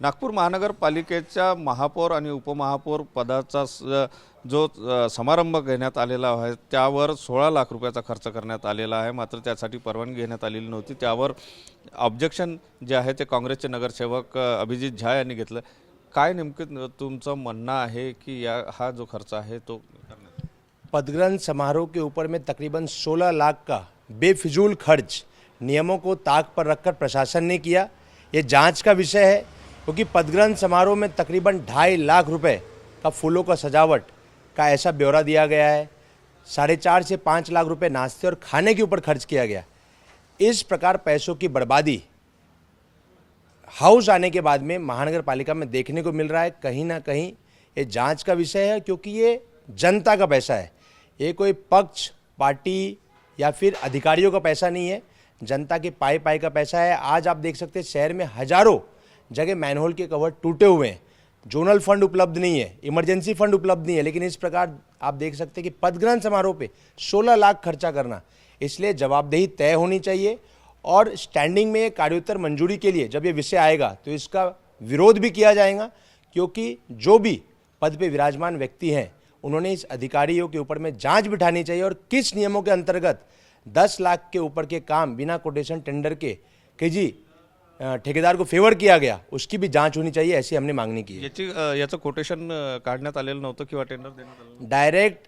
नागपूर महानगरपालिकेच्या महापौर आणि उपमहापौर पदाचा जो समारंभ घेण्यात आलेला आहे त्यावर 16 लाख रुपयाचा खर्च करण्यात आलेला आहे। मात्र त्यासाठी परवानगी घेण्यात आलेली नव्हती। त्यावर ऑब्जेक्शन जे आहे ते काँग्रेसचे नगरसेवक अभिजित झा यांनी घेतलं। काय नेमकं तुमचं म्हणणं आहे की हा जो खर्च आहे तो पदग्रहण समारोह के ऊपर में तकरीबन 16 लाख का बेफिजूल खर्च नियमों को ताक पर रखकर प्रशासन ने किया। ये जांच का विषय है, क्योंकि पदग्रहण समारोह में तकरीबन 2.5 लाख रुपए का फूलों का सजावट का ऐसा ब्यौरा दिया गया है। 4.5 से 5 लाख रुपए नाश्ते और खाने के ऊपर खर्च किया गया। इस प्रकार पैसों की बर्बादी हाउस आने के बाद में महानगर पालिका में देखने को मिल रहा है। कहीं ना कहीं ये जांच का विषय है, क्योंकि ये जनता का पैसा है। ये कोई पक्ष पार्टी या फिर अधिकारियों का पैसा नहीं है, जनता के पाई पाई का पैसा है। आज आप देख सकते हैं शहर में हजारों जगह मैनहोल के कवर टूटे हुए हैं। जोनल फंड उपलब्ध नहीं है, इमरजेंसी फंड उपलब्ध नहीं है, लेकिन इस प्रकार आप देख सकते हैं कि पदग्रहण समारोह पे 16 लाख खर्चा करना, इसलिए जवाबदेही तय होनी चाहिए। और स्टैंडिंग में कार्योत्तर मंजूरी के लिए जब ये विषय आएगा तो इसका विरोध भी किया जाएगा, क्योंकि जो भी पद पे विराजमान व्यक्ति हैं उन्होंने इस अधिकारियों के ऊपर में जांच बिठानी चाहिए। और किस नियमों के अंतर्गत 10 लाख के ऊपर के काम बिना कोटेशन टेंडर के जी ठेकेदार को फेवर किया गया, उसकी भी जांच होनी चाहिए, ऐसी हमने मांगनी की है। याचं कोटेशन काढण्यात आलेलं नव्हतं किंवा टेंडर देण्यात आलेलं? डायरेक्ट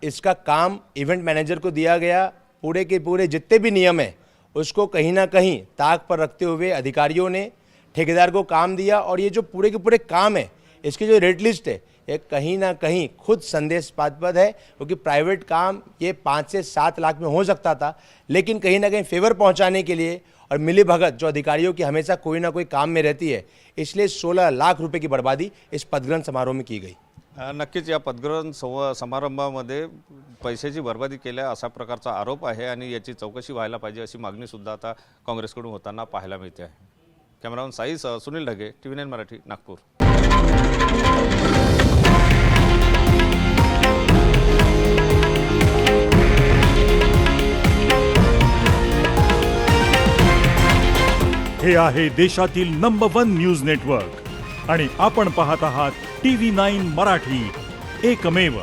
इसका काम इवेंट मैनेजर को दिया गया। पूरे के पूरे जितने भी नियम हैं उसको कहीं ना कहीं ताक पर रखते हुए अधिकारियों ने ठेकेदार को काम दिया। और ये जो पूरे के पूरे काम है, इसकी जो रेट लिस्ट है, ये कहीं ना कहीं खुद संदेशास्पद है, क्योंकि प्राइवेट काम ये 5 से 7 लाख में हो सकता था, लेकिन कहीं ना कहीं फेवर पहुंचाने के लिए और मिली भगत जो अधिकारियों की हमेशा कोई ना कोई काम में रहती है, इसलिए 16 लाख रुपए की बर्बादी इस पदग्रहण समारोह में की गई। नक्कीच या पदग्रहण समारंभामध्ये पैशाची बर्बादी केल्या असा प्रकारचा आरोप आहे आणि याची चौकशी व्हायला पाहिजे अशी मागणी सुद्धा आता काँग्रेसकडून होताना पाहायला मिळते आहे। Cameraman Sai Sunil Dhage, TV9 Marathi, Nagpur. हे आहे देशातील नंबर 1 न्यूज नेटवर्क आणि आपण पाहत आहात TV9 मराठी, एकमेव।